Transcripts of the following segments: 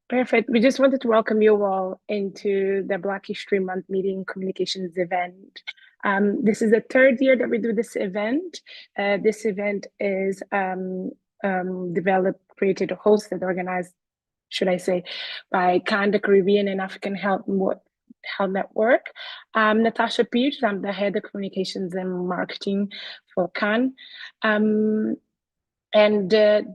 Perfect. We just wanted to welcome you all into the Black History Month Media and Communications event. This is the third year that we do this event. This event is developed, created, hosted, organized, should I say, by CAHN, the Caribbean and African Health Network. Natasha Pierce, I'm the head of communications and marketing for CAHN.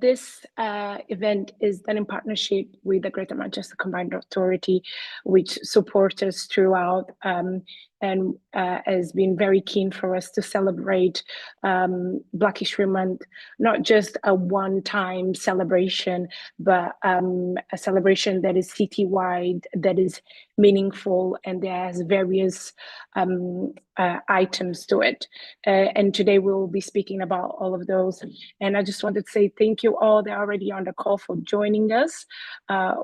This event is done in partnership with the Greater Manchester Combined Authority, which supports us throughout and has been very keen for us to celebrate Black History Month, not just a one-time celebration, but a celebration that is citywide, that is meaningful, and that has various items to it. And today we'll be speaking about all of those. And I just wanted to say thank you all that are already on the call for joining us.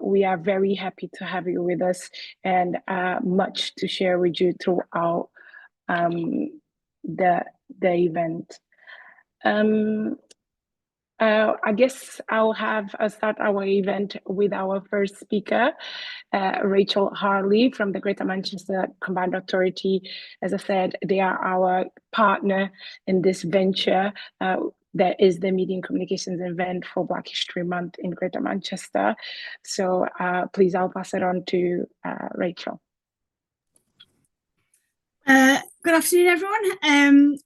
We are very happy to have you with us and much to share with you throughout the event. I guess I'll start our event with our first speaker, Rachel Harley from the Greater Manchester Combined Authority. As I said, they are our partner in this venture. That is the Media and Communications event for Black History Month in Greater Manchester. So please, I'll pass it on to Rachel. Good afternoon, everyone.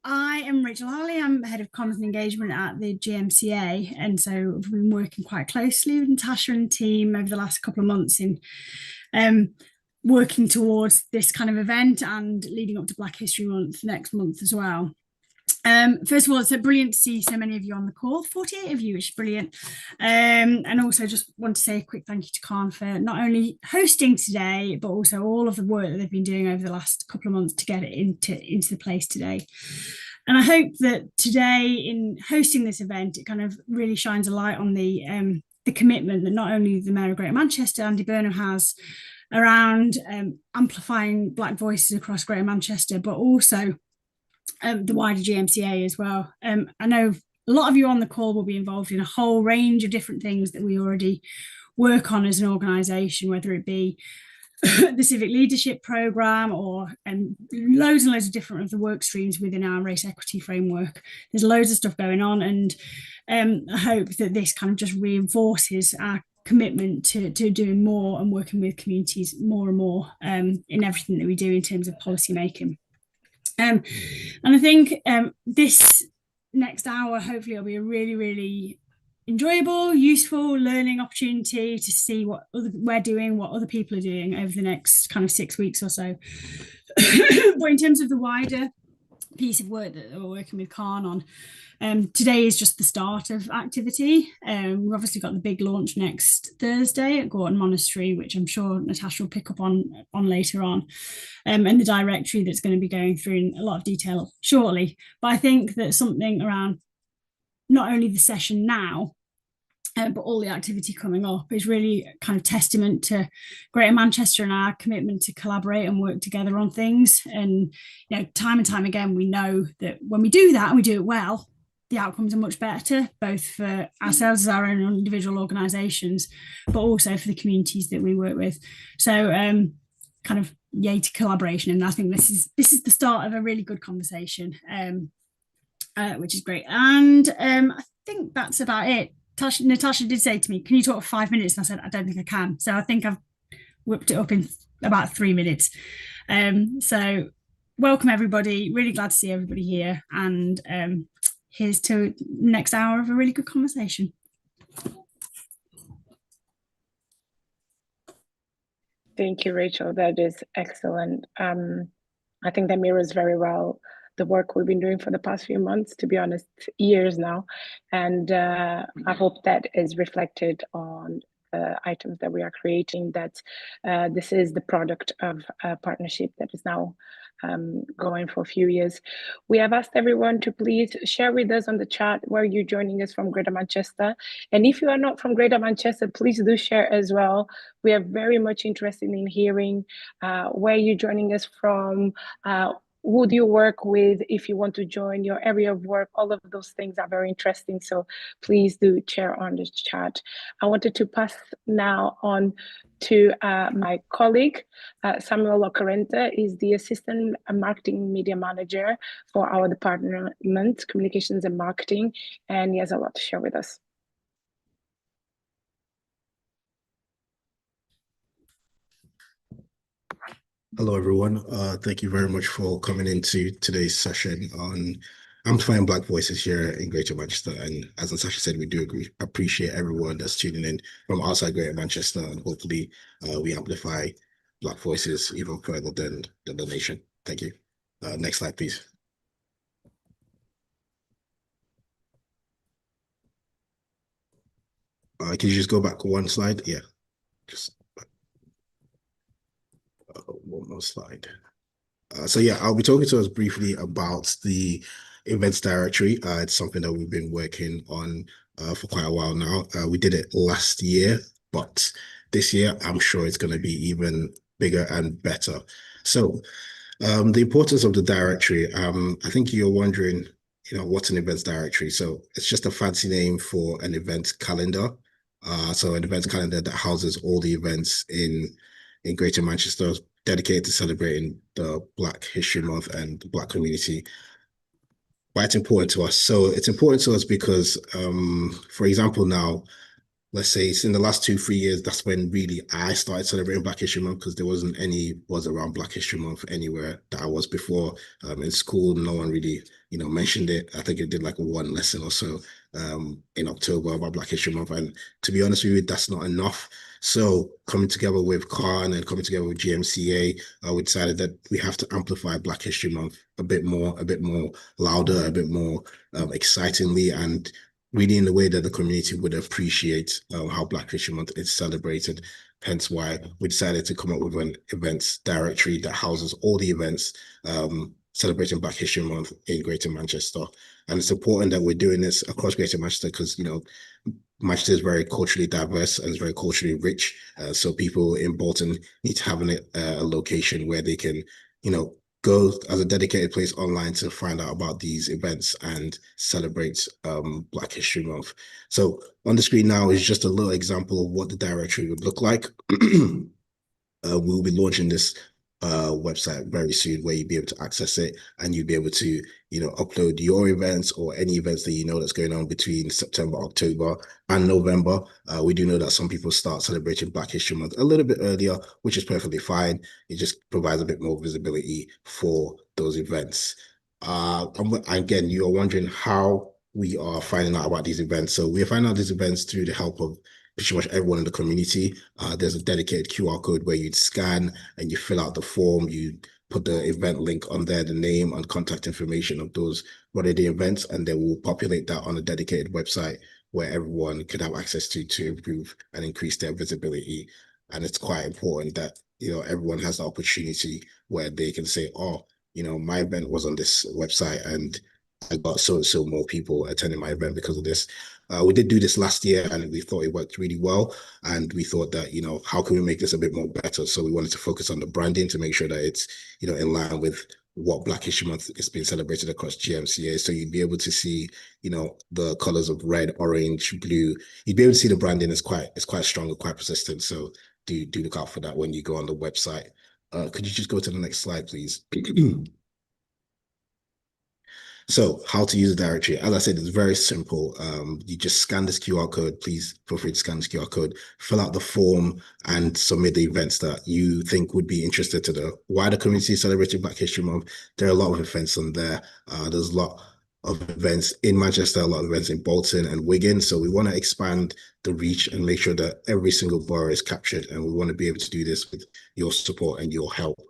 I am Rachel Harley. I'm head of comms and engagement at the GMCA, and so I've been working quite closely with Natasha and the team over the last couple of months in working towards this kind of event and leading up to Black History Month next month as well. First of all, it's brilliant to see so many of you on the call, 48 of you, which is brilliant. And also just want to say a quick thank you to CAHN for not only hosting today, but also all of the work that they've been doing over the last couple of months to get it into the place today. And I hope that today, in hosting this event, it kind of really shines a light on the commitment that not only the Mayor of Greater Manchester, Andy Burnham, has around amplifying Black voices across Greater Manchester, but also the wider GMCA as well. I know a lot of you on the call will be involved in a whole range of different things that we already work on as an organisation, whether it be the civic leadership programme or loads and loads of different of the work streams within our race equity framework. There's loads of stuff going on, and I hope that this kind of just reinforces our commitment to doing more and working with communities more and more in everything that we do in terms of policy making. And I think this next hour hopefully will be a really, really enjoyable, useful learning opportunity to see what we're doing, what other people are doing over the next kind of 6 weeks or so. But in terms of the wider piece of work that we're working with CAHN on, today is just the start of activity. We've obviously got the big launch next Thursday at Gorton Monastery, which I'm sure Natasha will pick up on later on, and the directory that's going to be going through in a lot of detail shortly. But I think that something around not only the session now, but all the activity coming up is really kind of testament to Greater Manchester and our commitment to collaborate and work together on things. And time and time again, we know that when we do that and we do it well, the outcomes are much better, both for ourselves as our own individual organisations, but also for the communities that we work with. So kind of yay to collaboration. And I think this is the start of a really good conversation, which is great. And I think that's about it. Natasha did say to me, can you talk for 5 minutes? And I said, I don't think I can. So I think I've whipped it up in about 3 minutes. So welcome everybody. Really glad to see everybody here. And here's to next hour of a really good conversation. Thank you, Rachel. That is excellent. I think that mirrors very well the work we've been doing for the past few months, to be honest, years now. And I hope that is reflected on the items that we are creating, that this is the product of a partnership that is now going for a few years. We have asked everyone to please share with us on the chat where you're joining us from Greater Manchester. And if you are not from Greater Manchester, please do share as well. We are very much interested in hearing where you're joining us from, who do you work with if you want to join, your area of work. All of those things are very interesting. So please do share on this chat. I wanted to pass now on to my colleague, Samuel Locarente is the Assistant Marketing Media Manager for our department, Communications and Marketing, and he has a lot to share with us. Hello, everyone. Thank you very much for coming into today's session on amplifying Black voices here in Greater Manchester. And as Natasha said, we do appreciate everyone that's tuning in from outside Greater Manchester, and hopefully we amplify Black voices even further than the nation. Thank you. Next slide, please. Can you just go back one slide? Yeah, just one more slide. So yeah, I'll be talking to us briefly about the events directory. It's something that we've been working on for quite a while now. We did it last year, but this year I'm sure it's going to be even bigger and better. So the importance of the directory, I think you're wondering, what's an events directory? So it's just a fancy name for an event calendar. So an event calendar that houses all the events in Greater Manchester, dedicated to celebrating the Black History Month and the Black community. Why it's important to us? So it's important to us because, for example, now, let's say it's in the last 2-3 years, that's when really I started celebrating Black History Month, because there wasn't any buzz around Black History Month anywhere that I was before. In school, no one really, mentioned it. I think it did like one lesson or so in October about Black History Month. And to be honest with you, that's not enough. So coming together with CAHN and coming together with GMCA, we decided that we have to amplify Black History Month a bit more louder, a bit more excitingly, and really in the way that the community would appreciate how Black History Month is celebrated. Hence why we decided to come up with an events directory that houses all the events celebrating Black History Month in Greater Manchester. And it's important that we're doing this across Greater Manchester because, Manchester is very culturally diverse and it's very culturally rich. So people in Bolton need to have a location where they can, go as a dedicated place online to find out about these events and celebrate Black History Month. So on the screen now is just a little example of what the directory would look like. We'll be launching this website very soon, where you'll be able to access it and you'll be able to, upload your events or any events that that's going on between September, October, and November. We do know that some people start celebrating Black History Month a little bit earlier, which is perfectly fine. It just provides a bit more visibility for those events. Again, you are wondering how we are finding out about these events. So we are finding out these events through the help of pretty much everyone in the community. There's a dedicated QR code where you'd scan and you fill out the form. You put the event link on there, the name and contact information of those running the events, and then we'll populate that on a dedicated website where everyone can have access to improve and increase their visibility. And it's quite important that, everyone has the opportunity where they can say, oh, my event was on this website and I got so more people attending my event because of this. We did do this last year and we thought it worked really well. And we thought that, how can we make this a bit more better? So we wanted to focus on the branding to make sure that it's, in line with what Black History Month is being celebrated across GMCA. So you'd be able to see, the colors of red, orange, blue. You'd be able to see the branding is quite strong and quite persistent. So do look out for that when you go on the website. Could you just go to the next slide, please? So how to use the directory. As I said, it's very simple. You just scan this QR code. Please feel free to scan this QR code, fill out the form and submit the events that you think would be interested to the wider community celebrating Black History Month. There are a lot of events on there. There's a lot of events in Manchester, a lot of events in Bolton and Wigan. So we want to expand the reach and make sure that every single borough is captured. And we want to be able to do this with your support and your help.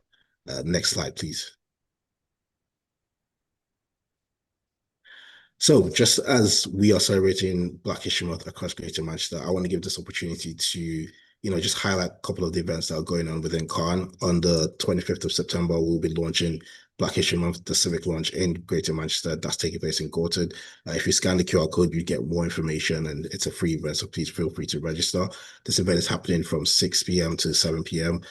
Next slide, please. So just as we are celebrating Black History Month across Greater Manchester, I want to give this opportunity to, just highlight a couple of the events that are going on within CAHN. On the 25th of September, we'll be launching Black History Month, the civic launch in Greater Manchester. That's taking place in Gorton. If you scan the QR code, you get more information and it's a free event, so please feel free to register. This event is happening from 6 p.m. to 7 p.m.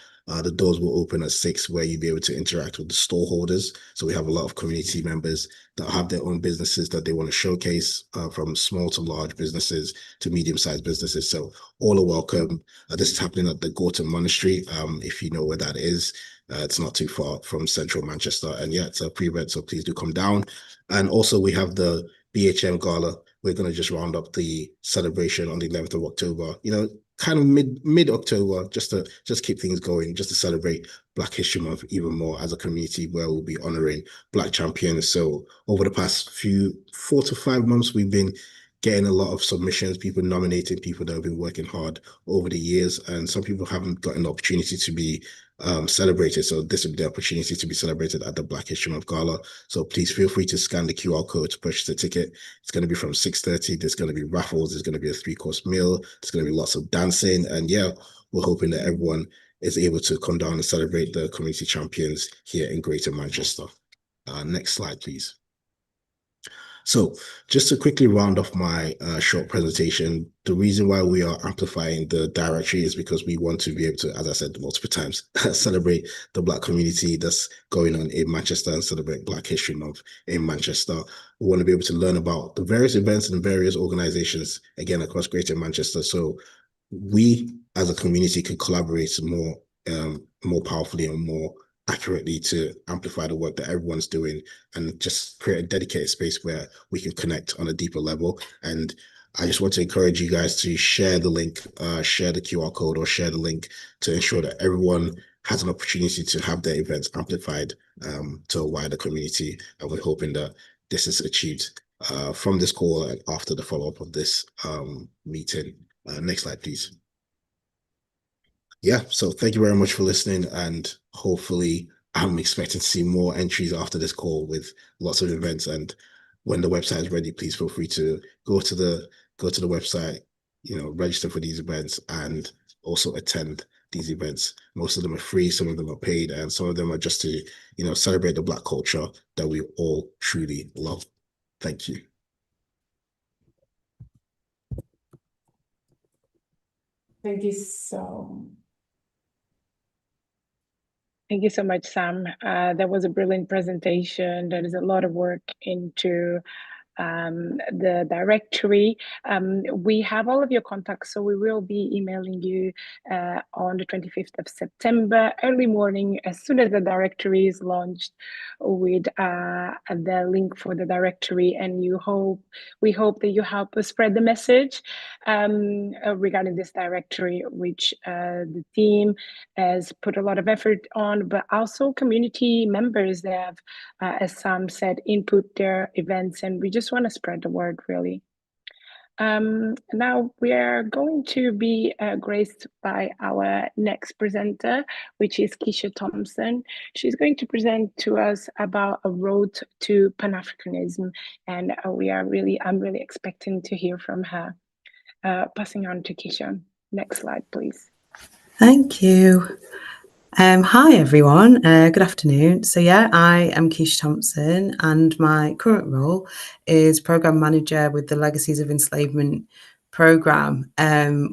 The doors will open at 6, where you'll be able to interact with the store holders. So we have a lot of community members that have their own businesses that they want to showcase, from small to large businesses to medium-sized businesses. So all are welcome. This is happening at the Gorton Monastery. If you know where that is, it's not too far from central Manchester. And yeah, it's a pre-event, so please do come down. And also we have the BHM Gala. We're going to just round up the celebration on the 11th of October, kind of mid-October, just to keep things going, just to celebrate Black History Month even more as a community, where we'll be honoring Black champions. So over the past 4 to 5 months, we've been getting a lot of submissions, people nominating people that have been working hard over the years, and some people haven't gotten the opportunity to be celebrated. So this will be the opportunity to be celebrated at the Black History Month Gala. So please feel free to scan the QR code to purchase a ticket. It's going to be from 6:30. There's going to be raffles. There's going to be a 3-course meal. There's going to be lots of dancing. And yeah, we're hoping that everyone is able to come down and celebrate the community champions here in Greater Manchester. Next slide, please. So just to quickly round off my short presentation, the reason why we are amplifying the directory is because we want to be able to, as I said multiple times, celebrate the Black community that's going on in Manchester and celebrate Black History Month in Manchester. We want to be able to learn about the various events and various organizations, again, across Greater Manchester. So we as a community can collaborate more powerfully and more accurately to amplify the work that everyone's doing, and just create a dedicated space where we can connect on a deeper level. And I just want to encourage you guys to share the link, share the QR code, or share the link to ensure that everyone has an opportunity to have their events amplified to a wider community. And we're hoping that this is achieved from this call and after the follow-up of this meeting. Next slide, please. Yeah, so thank you very much for listening, and hopefully I'm expecting to see more entries after this call with lots of events. And when the website is ready, please feel free to go to the website, register for these events and also attend these events. Most of them are free, some of them are paid, and some of them are just to, celebrate the Black culture that we all truly love. Thank you. Thank you so much, Sam. That was a brilliant presentation. There is a lot of work into the directory. We have all of your contacts, so we will be emailing you on the 25th of September, early morning, as soon as the directory is launched, with the link for the directory. And we hope that you help us spread the message regarding this directory, which the team has put a lot of effort on, but also community members that have, as Sam said, input their events, and we just want to spread the word, really. Now we are going to be graced by our next presenter, which is Keisha Thompson. She's going to present to us about a road to Pan-Africanism, and I'm really expecting to hear from her. Passing on to Keisha. Next slide, please. Thank you. Hi everyone, good afternoon. So yeah, I am Keisha Thompson, and my current role is Programme Manager with the Legacies of Enslavement Programme,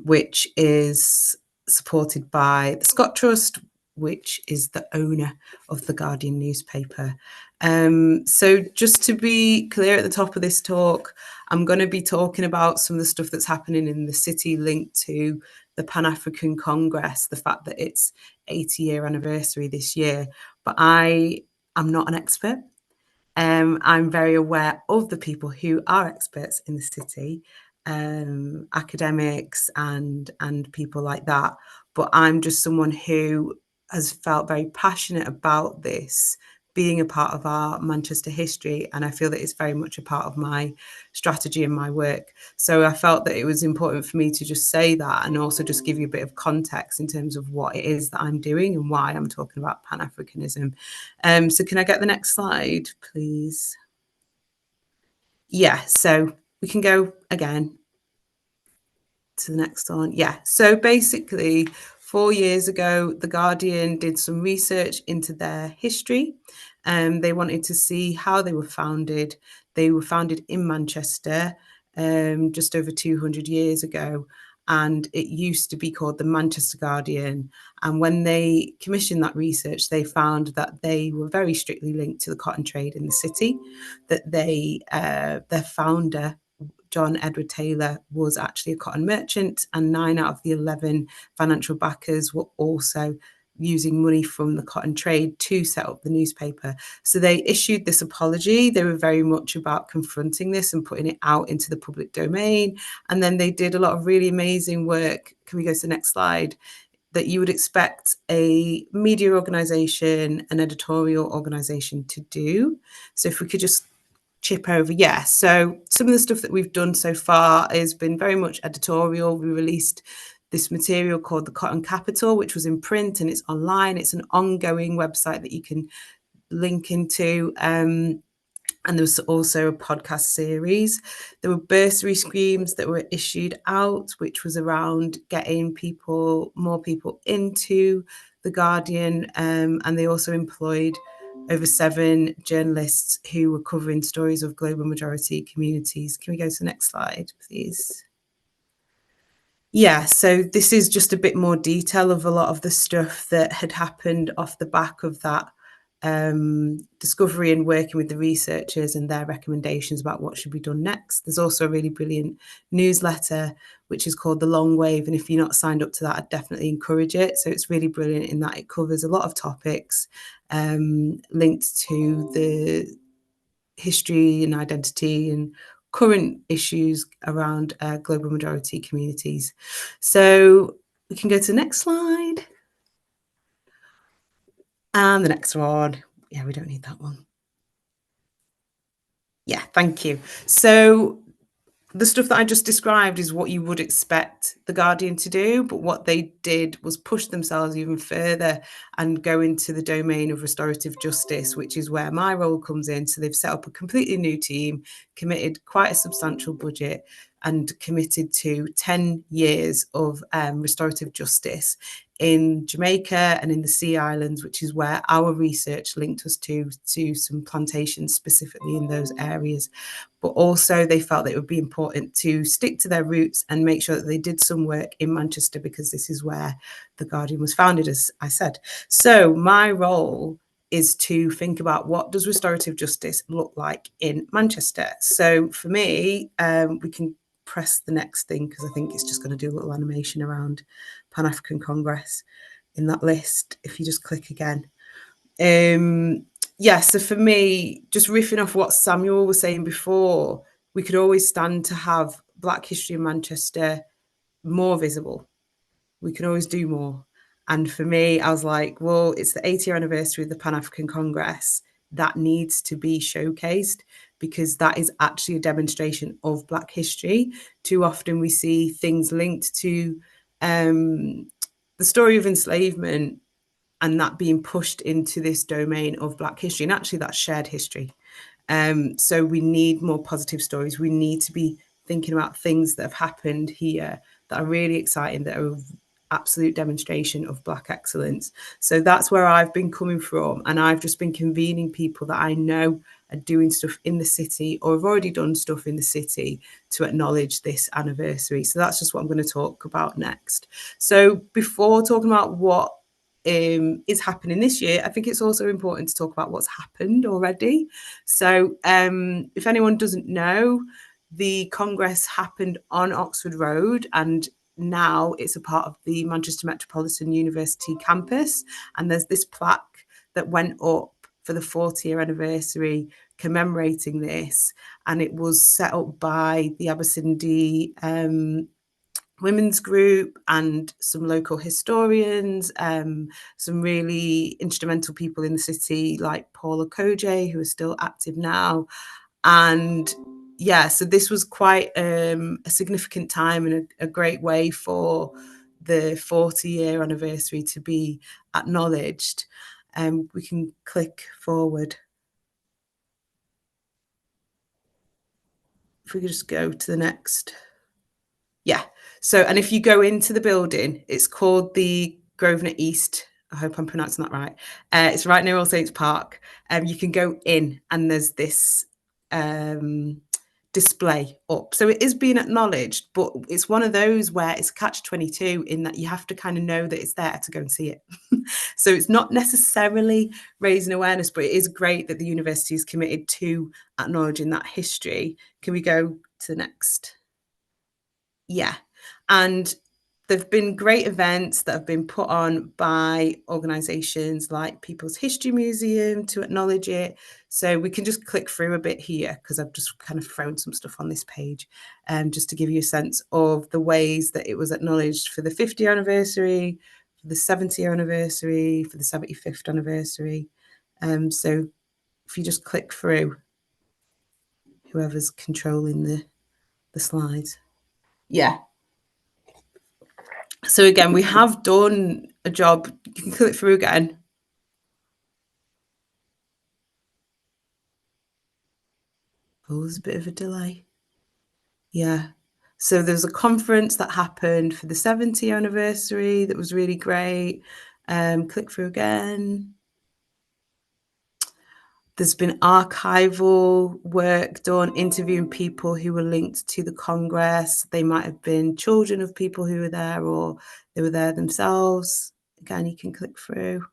which is supported by the Scott Trust, which is the owner of the Guardian newspaper. So just to be clear at the top of this talk, I'm going to be talking about some of the stuff that's happening in the city linked to the Pan-African Congress, the fact that it's 80-year anniversary this year, but I am not an expert. I'm very aware of the people who are experts in the city, academics and people like that, but I'm just someone who has felt very passionate about this being a part of our Manchester history, and I feel that it's very much a part of my strategy and my work. So I felt that it was important for me to just say that, and also just give you a bit of context in terms of what it is that I'm doing and why I'm talking about Pan-Africanism. So can I get the next slide, please? Yeah, so we can go again to the next one. Yeah, so basically 4 years ago, The Guardian did some research into their history. They wanted to see how they were founded. They were founded in Manchester just over 200 years ago. and it used to be called the Manchester Guardian. And when they commissioned that research, they found that they were very strictly linked to the cotton trade in the city, that their founder, John Edward Taylor, was actually a cotton merchant, and 9 out of the 11 financial backers were also using money from the cotton trade to set up the newspaper. So they issued this apology. They were very much about confronting this and putting it out into the public domain. And then they did a lot of really amazing work. Can we go to the next slide? That you would expect a media organisation, an editorial organisation to do. So if we could just chip over. Yeah, so some of the stuff that we've done so far has been very much editorial. We released this material called the Cotton Capital, which was in print and it's online. It's an ongoing website that you can link into. And there was also a podcast series. There were bursary schemes that were issued out, which was around getting more people into The Guardian. And they also employed over 7 journalists who were covering stories of global majority communities. Can we go to the next slide, please? Yeah, so this is just a bit more detail of a lot of the stuff that had happened off the back of that discovery and working with the researchers and their recommendations about what should be done next. There's also a really brilliant newsletter, which is called The Long Wave. And if you're not signed up to that, I'd definitely encourage it. So it's really brilliant in that it covers a lot of topics linked to the history and identity and current issues around global majority communities. So we can go to the next slide. And the next one. Yeah, we don't need that one. Yeah, thank you. So the stuff that I just described is what you would expect The Guardian to do, but what they did was push themselves even further and go into the domain of restorative justice, which is where my role comes in. So they've set up a completely new team, committed quite a substantial budget, and committed to 10 years of restorative justice in Jamaica and in the Sea Islands, which is where our research linked us to some plantations specifically in those areas. But also they felt that it would be important to stick to their roots and make sure that they did some work in Manchester, because this is where The Guardian was founded, as I said. So my role is to think about, what does restorative justice look like in Manchester? So for me, we can press the next thing, because I think it's just going to do a little animation around Pan-African Congress in that list. If you just click again. Yeah, so for me, just riffing off what Samuel was saying before, we could always stand to have Black history in Manchester more visible. We can always do more. And for me, I was like, well, it's the 80th anniversary of the Pan-African Congress. That needs to be showcased, because that is actually a demonstration of Black history. Too often we see things linked to the story of enslavement and that being pushed into this domain of Black history. And actually that's shared history. So we need more positive stories. We need to be thinking about things that have happened here that are really exciting, that are absolute demonstration of Black excellence. So that's where I've been coming from. And I've just been convening people that I know are doing stuff in the city or have already done stuff in the city to acknowledge this anniversary. So that's just what I'm going to talk about next. So before talking about what is happening this year, I think it's also important to talk about what's happened already. So if anyone doesn't know, the Congress happened on Oxford Road, and now it's a part of the Manchester Metropolitan University campus. And there's this plaque that went up for the 40th anniversary commemorating this. And it was set up by the Abyssindi women's group and some local historians, some really instrumental people in the city like Paula Koje, who is still active now. And yeah, so this was quite a significant time and a great way for the 40-year anniversary to be acknowledged. We can click forward. If we could just go to the next. Yeah. So, and if you go into the building, it's called the Grosvenor East. I hope I'm pronouncing that right. It's right near All Saints Park. You can go in and there's this display up. So it is being acknowledged, but it's one of those where it's catch-22 in that you have to kind of know that it's there to go and see it. So it's not necessarily raising awareness, but it is great that the university is committed to acknowledging that history. Can we go to the next? Yeah. And there've been great events that have been put on by organisations like People's History Museum to acknowledge it. So we can just click through a bit here because I've just kind of thrown some stuff on this page, just to give you a sense of the ways that it was acknowledged for the 50th anniversary, for the 70th anniversary, for the 75th anniversary. So if you just click through, whoever's controlling the slides. Yeah. So again, we have done a job. You can click through again. Oh, there's a bit of a delay. Yeah. So there's a conference that happened for the 70th anniversary that was really great. Click through again. There's been archival work done, interviewing people who were linked to the Congress. They might have been children of people who were there, or they were there themselves. Again, you can click through.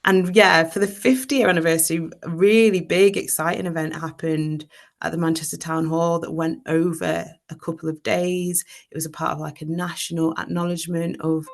And yeah, for the 50th anniversary, a really big, exciting event happened at the Manchester Town Hall that went over a couple of days. It was a part of like a national acknowledgement of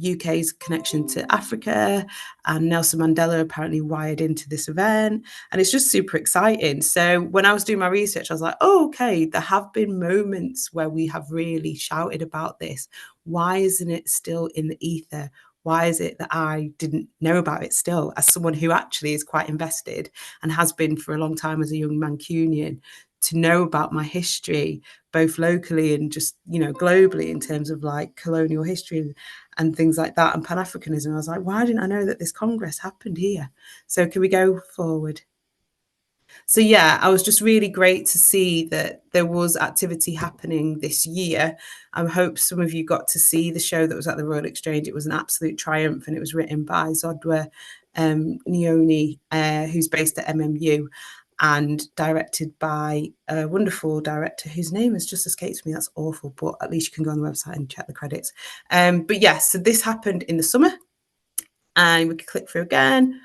UK's connection to Africa, and Nelson Mandela apparently wired into this event, and it's just super exciting. So when I was doing my research, I was like, oh, okay, there have been moments where we have really shouted about this. Why isn't it still in the ether? Why is it that I didn't know about it still, as someone who actually is quite invested and has been for a long time as a young Mancunian, to know about my history, both locally and just, you know, globally, in terms of like colonial history and things like that, and Pan-Africanism. I was like, why didn't I know that this Congress happened here? So can we go forward? So yeah, I was just really great to see that there was activity happening this year. I hope some of you got to see the show that was at the Royal Exchange. It was an absolute triumph, and it was written by Zodwa Nyoni, who's based at MMU, and directed by a wonderful director whose name has just escaped me. That's awful, but at least you can go on the website and check the credits. But yes, so this happened in the summer, and we can click through again.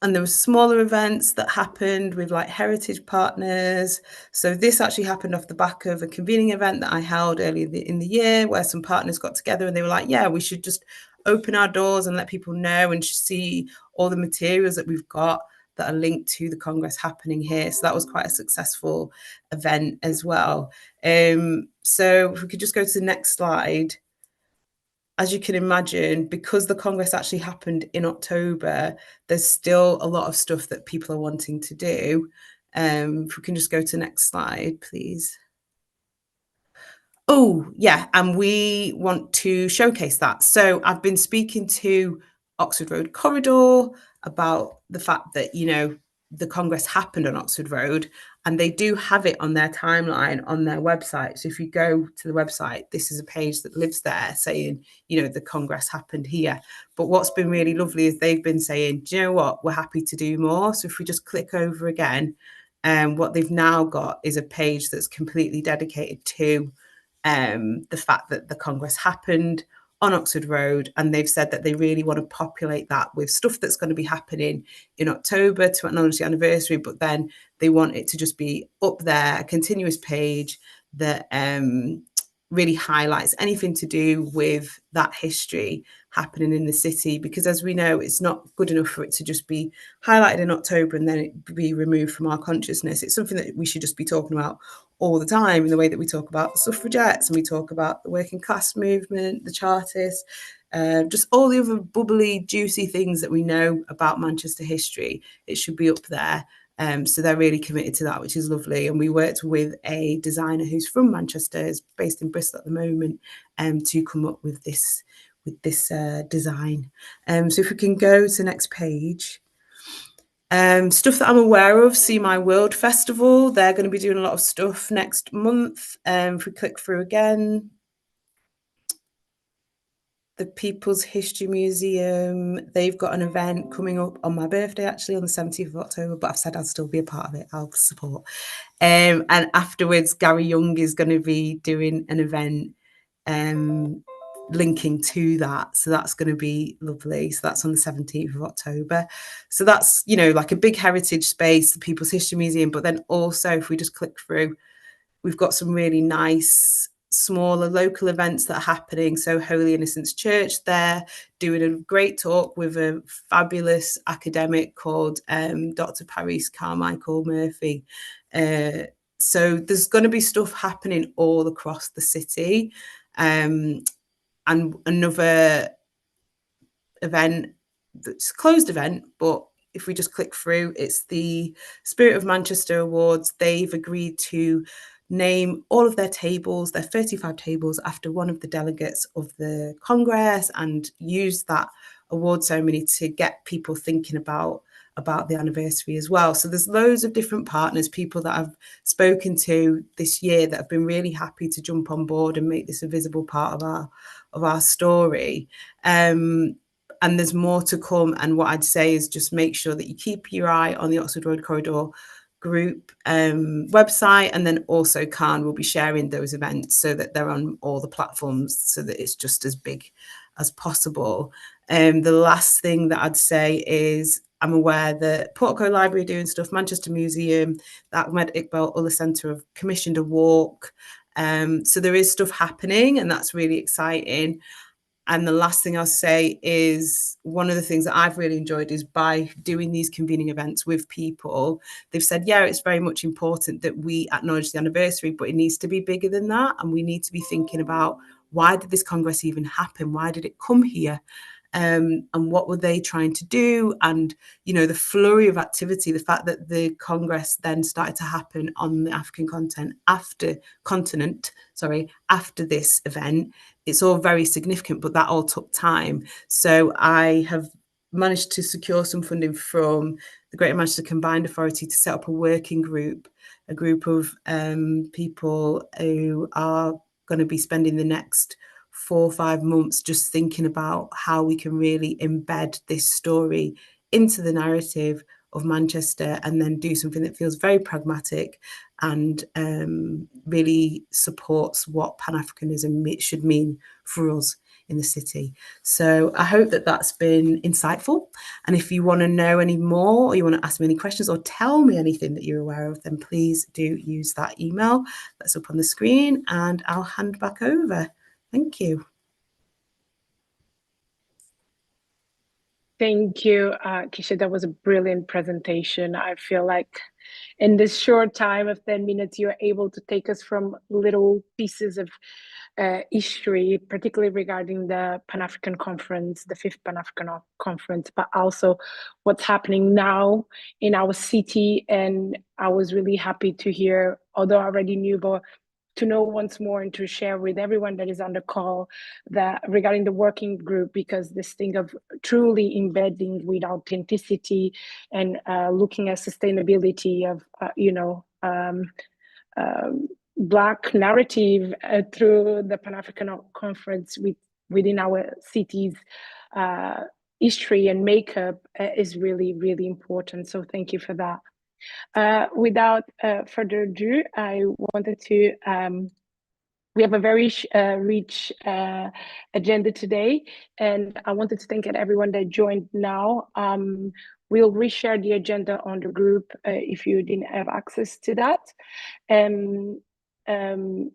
And there were smaller events that happened with like heritage partners. So this actually happened off the back of a convening event that I held earlier in the year, where some partners got together and they were like, yeah, we should just open our doors and let people know and see all the materials that we've got that are linked to the Congress happening here. So that was quite a successful event as well. So if we could just go to the next slide. As you can imagine, because the Congress actually happened in October, there's still a lot of stuff that people are wanting to do. If we can just go to the next slide, please. Oh, yeah, and we want to showcase that. So I've been speaking to Oxford Road Corridor about the fact that, you know, the Congress happened on Oxford Road, and they do have it on their timeline on their website. So if you go to the website, this is a page that lives there saying, you know, the Congress happened here. But what's been really lovely is they've been saying, do you know what, we're happy to do more. So if we just click over again, what they've now got is a page that's completely dedicated to the fact that the Congress happened on Oxford Road, and they've said that they really want to populate that with stuff that's going to be happening in October to acknowledge the anniversary, but then they want it to just be up there, a continuous page that really highlights anything to do with that history happening in the city, because as we know, it's not good enough for it to just be highlighted in October and then it be removed from our consciousness. It's something that we should just be talking about all the time, in the way that we talk about the suffragettes and we talk about the working class movement, the Chartists, just all the other bubbly, juicy things that we know about Manchester history. It should be up there. So they're really committed to that, which is lovely. And we worked with a designer who's from Manchester, is based in Bristol at the moment, to come up with this design. So if we can go to the next page. Stuff that I'm aware of, See My World Festival, they're going to be doing a lot of stuff next month. If we click through again. the People's History Museum, they've got an event coming up on my birthday, actually, on the 17th of October, but I've said I'll still be a part of it. I'll support. And afterwards, Gary Young is going to be doing an event linking to that. So that's going to be lovely. So that's on the 17th of October. So that's, you know, like a big heritage space, the People's History Museum. But then also, if we just click through, we've got some really nice smaller local events that are happening. So Holy Innocents Church, they're doing a great talk with a fabulous academic called Dr. Paris Carmichael Murphy. So there's going to be stuff happening all across the city. And another event, it's a closed event, but if we just click through, it's the Spirit of Manchester Awards. They've agreed to name all of their tables, their 35 tables, after one of the delegates of the Congress, and use that award ceremony to get people thinking about the anniversary as well. So there's loads of different partners, people that I've spoken to this year that have been really happy to jump on board and make this a visible part of our story. And there's more to come. And what I'd say is just make sure that you keep your eye on the Oxford Road Corridor group website, and then also CAHN will be sharing those events so that they're on all the platforms, so that it's just as big as possible. The last thing that I'd say is, I'm aware that Portico Library are doing stuff, Manchester Museum, the Ahmed Iqbal Ullah Centre have commissioned a walk. So there is stuff happening, and that's really exciting. And the last thing I'll say is, one of the things that I've really enjoyed is by doing these convening events with people, they've said, yeah, it's very much important that we acknowledge the anniversary, but it needs to be bigger than that. And we need to be thinking about, why did this Congress even happen? Why did it come here? And what were they trying to do? And, you know, the flurry of activity, the fact that the Congress then started to happen on the African continent after this event, it's all very significant, but that all took time. So I have managed to secure some funding from the Greater Manchester Combined Authority to set up a working group, a group of people who are going to be spending the next 4 or 5 months just thinking about how we can really embed this story into the narrative of Manchester, and then do something that feels very pragmatic and really supports what Pan-Africanism should mean for us in the city. So I hope that that's been insightful. And if you want to know any more, or you want to ask me any questions, or tell me anything that you're aware of, then please do use that email that's up on the screen, and I'll hand back over. Thank you. Thank you, Keisha. That was a brilliant presentation. I feel like in this short time of 10 minutes, you're able to take us from little pieces of history, particularly regarding the Pan-African Conference, the 5th Pan-African Conference, but also what's happening now in our city. And I was really happy to hear, although I already knew, but to know once more and to share with everyone that is on the call that regarding the working group, because this thing of truly embedding with authenticity and looking at sustainability of, Black narrative through the Pan-African Conference within our cities, history and makeup is really, really important. So thank you for that. Without further ado, I wanted to, we have a very rich agenda today, and I wanted to thank everyone that joined now. We'll reshare the agenda on the group if you didn't have access to that.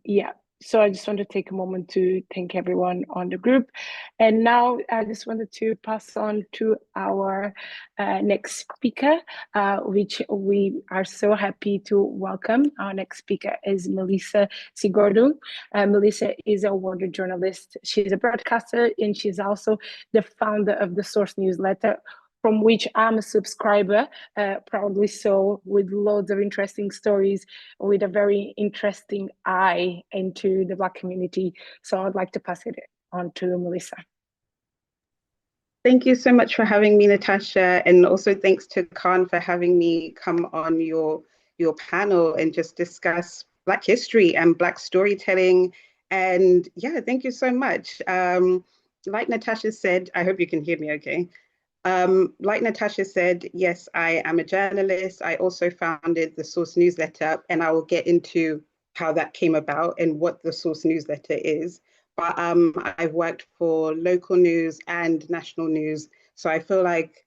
Yeah, so I just want to take a moment to thank everyone on the group. And now I just wanted to pass on to our next speaker, which we are so happy to welcome. Our next speaker is Melissa Sigordu. Melissa is a awarded journalist. She's a broadcaster, and she's also the founder of the Source newsletter, from which I'm a subscriber, proudly so, with loads of interesting stories, with a very interesting eye into the Black community. So I'd like to pass it on to Melissa. Thank you so much for having me, Natasha, and also thanks to CAHN for having me come on your panel and just discuss Black history and Black storytelling. And yeah, thank you so much. like Natasha said, I hope you can hear me okay. Like Natasha said, yes, I am a journalist. I also founded the Source newsletter, and I will get into how that came about and what the Source newsletter is. But I've worked for local news and national news, so I feel like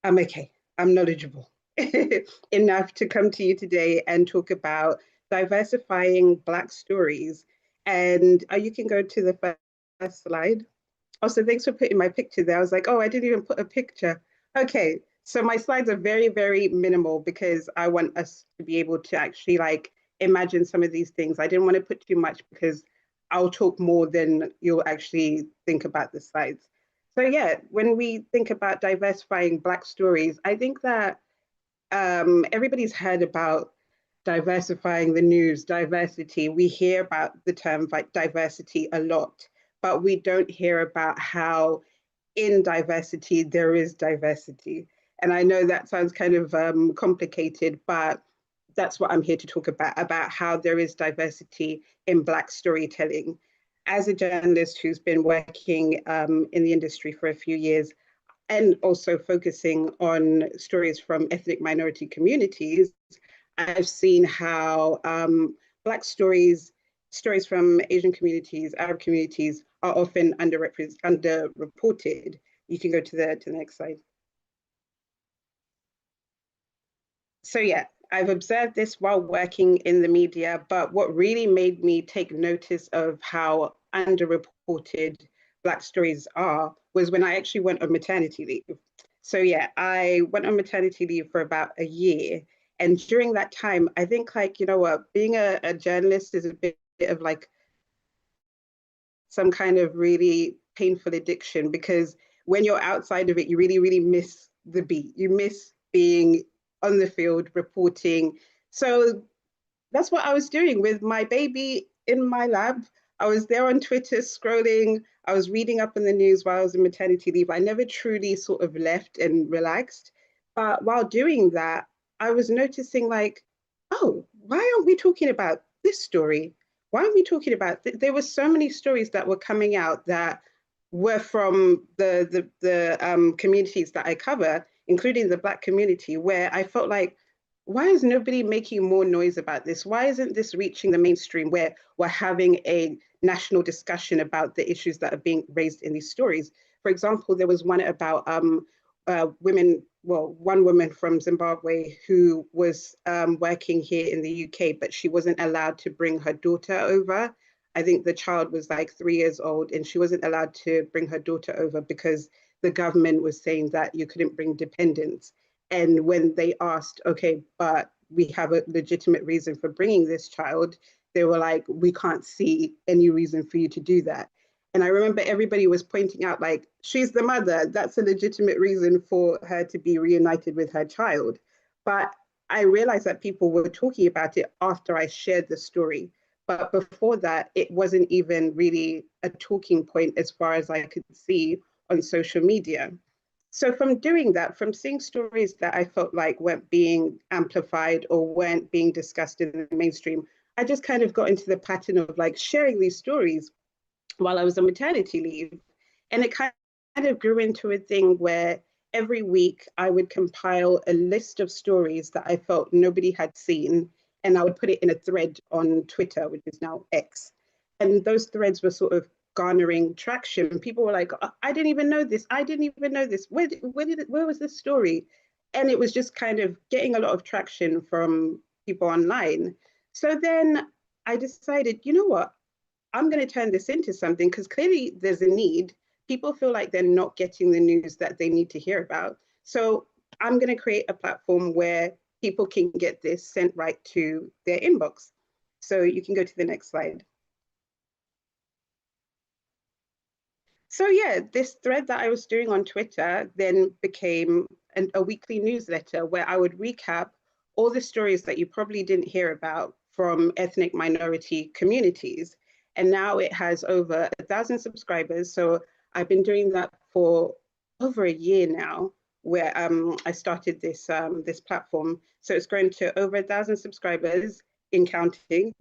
I'm okay. I'm knowledgeable enough to come to you today and talk about diversifying Black stories. And you can go to the first slide. Also, thanks for putting my picture there. I was like, oh, I didn't even put a picture. Okay, so my slides are very, very minimal because I want us to be able to actually like imagine some of these things. I didn't want to put too much because I'll talk more than you'll actually think about the slides. So yeah, when we think about diversifying Black stories, I think that everybody's heard about diversifying the news, diversity. We hear about the term like diversity a lot, but we don't hear about how in diversity there is diversity. And I know that sounds kind of complicated, but that's what I'm here to talk about how there is diversity in Black storytelling. As a journalist who's been working in the industry for a few years, and also focusing on stories from ethnic minority communities, I've seen how Black stories, stories from Asian communities, Arab communities are often underreported. You can go to the next slide. So yeah, I've observed this while working in the media, but what really made me take notice of how underreported Black stories are was when I actually went on maternity leave. So yeah, I went on maternity leave for about a year. And during that time, I think like, you know what, being a journalist is a bit of like some kind of really painful addiction, because when you're outside of it, you really, really miss the beat. You miss being on the field reporting. So that's what I was doing with my baby in my lab. I was there on Twitter scrolling. I was reading up on the news while I was in maternity leave. I never truly sort of left and relaxed. But while doing that, I was noticing like, oh, why aren't we talking about this story? Why aren't we talking about there were so many stories that were coming out that were from the communities that I cover, including the Black community, where I felt like, why is nobody making more noise about this? Why isn't this reaching the mainstream where we're having a national discussion about the issues that are being raised in these stories? For example, there was one about women, well, one woman from Zimbabwe who was working here in the UK, but she wasn't allowed to bring her daughter over. I think the child was like 3 years old, and she wasn't allowed to bring her daughter over because the government was saying that you couldn't bring dependents. And when they asked, okay, but we have a legitimate reason for bringing this child, they were like, we can't see any reason for you to do that. And I remember everybody was pointing out, like, she's the mother. That's a legitimate reason for her to be reunited with her child. But I realized that people were talking about it after I shared the story. But before that, it wasn't even really a talking point as far as I could see on social media. So from doing that, from seeing stories that I felt like weren't being amplified or weren't being discussed in the mainstream, I just kind of got into the pattern of like sharing these stories while I was on maternity leave. And it kind of grew into a thing where every week I would compile a list of stories that I felt nobody had seen, and I would put it in a thread on Twitter, which is now X. And those threads were sort of garnering traction. People were like, oh, I didn't even know this. I didn't even know this. Where was this story? And it was just kind of getting a lot of traction from people online. So then I decided, you know what? I'm going to turn this into something, because clearly there's a need. People feel like they're not getting the news that they need to hear about. So I'm going to create a platform where people can get this sent right to their inbox. So you can go to the next slide. So yeah, this thread that I was doing on Twitter then became a weekly newsletter where I would recap all the stories that you probably didn't hear about from ethnic minority communities. And now it has over 1,000 subscribers. So I've been doing that for over a year now, where I started this this platform. So it's grown to over 1,000 subscribers in counting.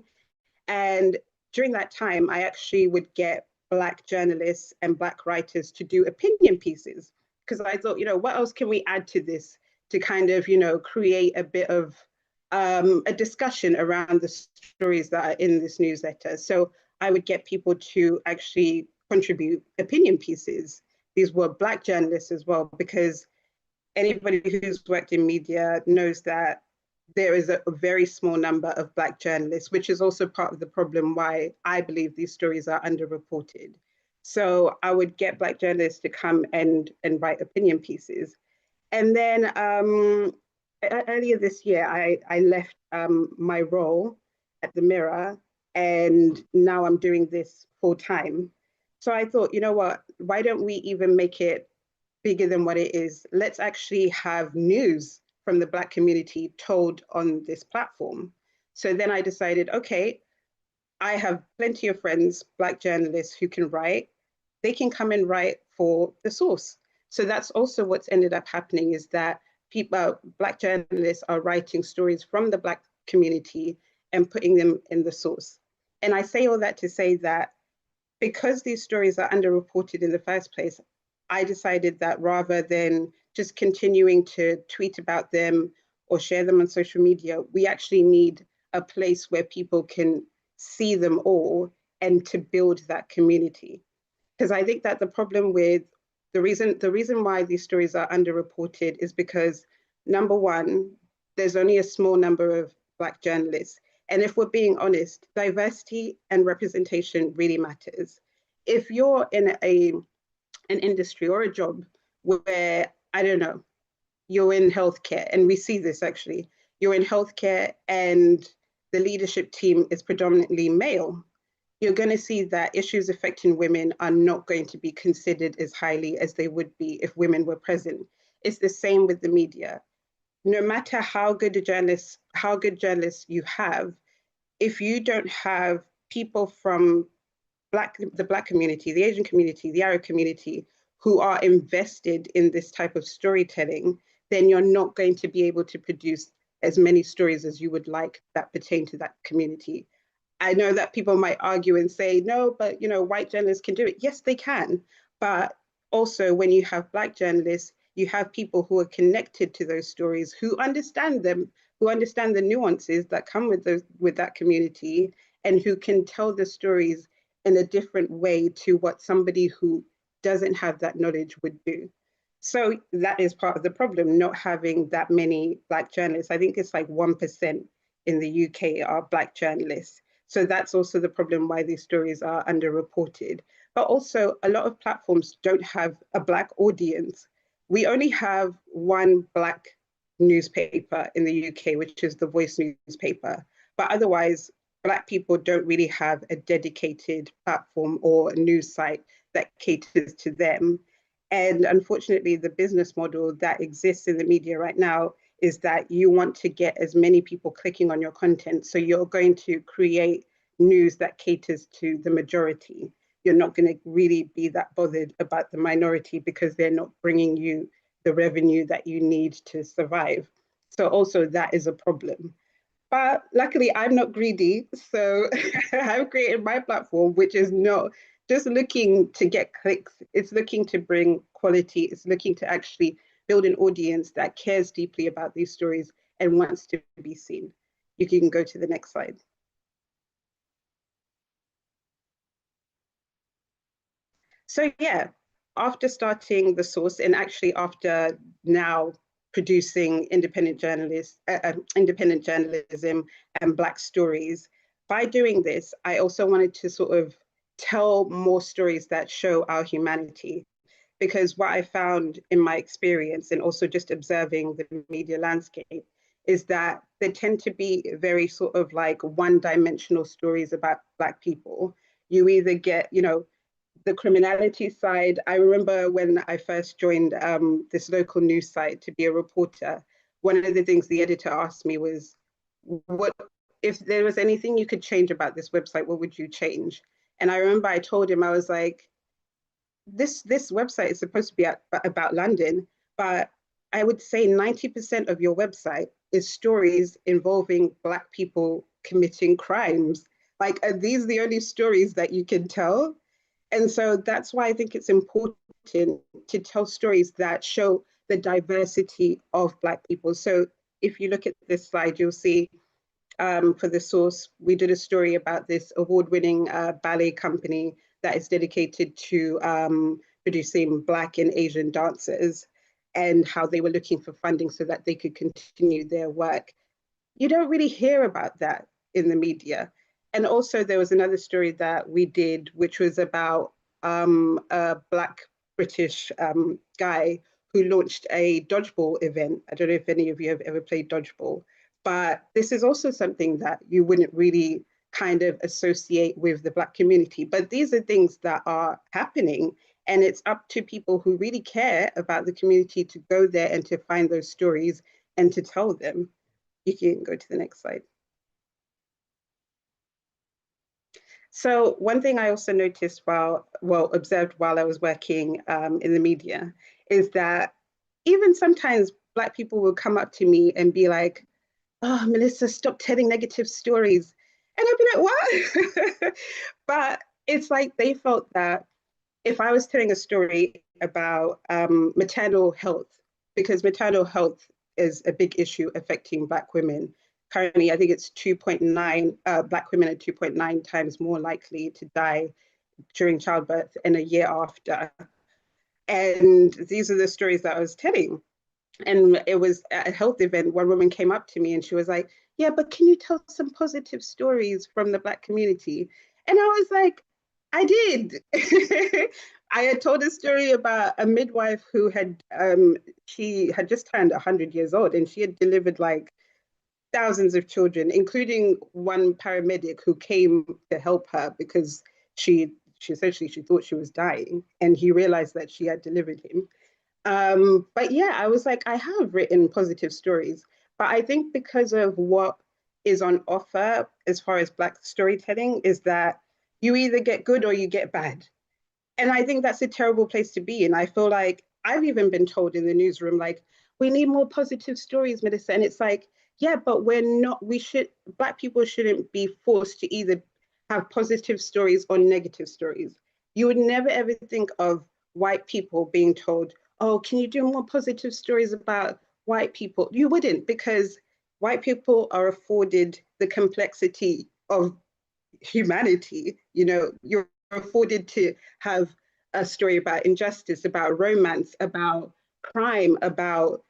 And during that time, I actually would get Black journalists and Black writers to do opinion pieces, because I thought, what else can we add to this to kind of, create a bit of a discussion around the stories that are in this newsletter. So I would get people to actually contribute opinion pieces. These were Black journalists as well, because anybody who's worked in media knows that there is a very small number of Black journalists, which is also part of the problem why I believe these stories are underreported. So I would get Black journalists to come and write opinion pieces. And then earlier this year, I left my role at the Mirror, and now I'm doing this full time. So I thought, you know what, why don't we even make it bigger than what it is? Let's actually have news from the Black community told on this platform. So then I decided, okay, I have plenty of friends, Black journalists who can write. They can come and write for the source. So that's also what's ended up happening, is that people, Black journalists are writing stories from the Black community and putting them in the source. And I say all that to say that because these stories are underreported in the first place, I decided that rather than just continuing to tweet about them or share them on social media, we actually need a place where people can see them all and to build that community. Because I think that the problem with the reason why these stories are underreported is because, number one, there's only a small number of Black journalists. And if we're being honest, diversity and representation really matters. If you're in an industry or a job where, I don't know, you're in healthcare, and we see this actually, you're in healthcare and the leadership team is predominantly male, you're going to see that issues affecting women are not going to be considered as highly as they would be if women were present. It's the same with the media. No matter how good journalists you have, if you don't have people from the Black community, the Asian community, the Arab community, who are invested in this type of storytelling, then you're not going to be able to produce as many stories as you would like that pertain to that community. I know that people might argue and say, no, but white journalists can do it. Yes, they can. But also when you have Black journalists, you have people who are connected to those stories, who understand them, who understand the nuances that come with that community, and who can tell the stories in a different way to what somebody who doesn't have that knowledge would do. So that is part of the problem, not having that many Black journalists. I think it's like 1% in the UK are Black journalists. So that's also the problem why these stories are underreported. But also a lot of platforms don't have a Black audience. We only have one Black newspaper in the UK, which is the Voice newspaper. But otherwise, Black people don't really have a dedicated platform or a news site that caters to them. And unfortunately, the business model that exists in the media right now is that you want to get as many people clicking on your content. So you're going to create news that caters to the majority. You're not going to really be that bothered about the minority because they're not bringing you the revenue that you need to survive. So also that is a problem. But luckily, I'm not greedy. So I've created my platform, which is not just looking to get clicks. It's looking to bring quality. It's looking to actually build an audience that cares deeply about these stories and wants to be seen. You can go to the next slide. So yeah, after starting the source, and actually after now producing independent journalism and Black stories, by doing this, I also wanted to sort of tell more stories that show our humanity. Because what I found in my experience and also just observing the media landscape is that there tend to be very sort of like one-dimensional stories about Black people. You either get, the criminality side. I remember when I first joined this local news site to be a reporter, one of the things the editor asked me was, what if there was anything you could change about this website, what would you change? And I remember I told him, I was like, this website is supposed to be about London, but I would say 90% of your website is stories involving Black people committing crimes. Like, are these the only stories that you can tell? And so that's why I think it's important to tell stories that show the diversity of Black people. So if you look at this slide, you'll see for the source, we did a story about this award-winning ballet company that is dedicated to producing Black and Asian dancers, and how they were looking for funding so that they could continue their work. You don't really hear about that in the media. And also there was another story that we did, which was about a Black British guy who launched a dodgeball event. I don't know if any of you have ever played dodgeball, but this is also something that you wouldn't really kind of associate with the Black community. But these are things that are happening, and it's up to people who really care about the community to go there and to find those stories and to tell them. You can go to the next slide. So one thing I also noticed observed while I was working in the media is that even sometimes Black people will come up to me and be like, "Oh, Melissa, stop telling negative stories." And I'd be like, "What?" But it's like they felt that if I was telling a story about maternal health, because maternal health is a big issue affecting Black women. Currently, I think it's 2.9, Black women are 2.9 times more likely to die during childbirth and a year after. And these are the stories that I was telling. And it was at a health event, one woman came up to me and she was like, "Yeah, but can you tell some positive stories from the Black community?" And I was like, I did. I had told a story about a midwife who had, she had just turned 100 years old, and she had delivered like thousands of children, including one paramedic who came to help her because she essentially, she thought she was dying, and he realized that she had delivered him. But yeah, I was like, I have written positive stories, but I think because of what is on offer as far as Black storytelling is that you either get good or you get bad. And I think that's a terrible place to be. And I feel like I've even been told in the newsroom, like, we need more positive stories, Melissa. And it's like, yeah, but Black people shouldn't be forced to either have positive stories or negative stories. You would never ever think of white people being told, "Oh, can you do more positive stories about white people?" You wouldn't, because white people are afforded the complexity of humanity. You're afforded to have a story about injustice, about romance, about crime, about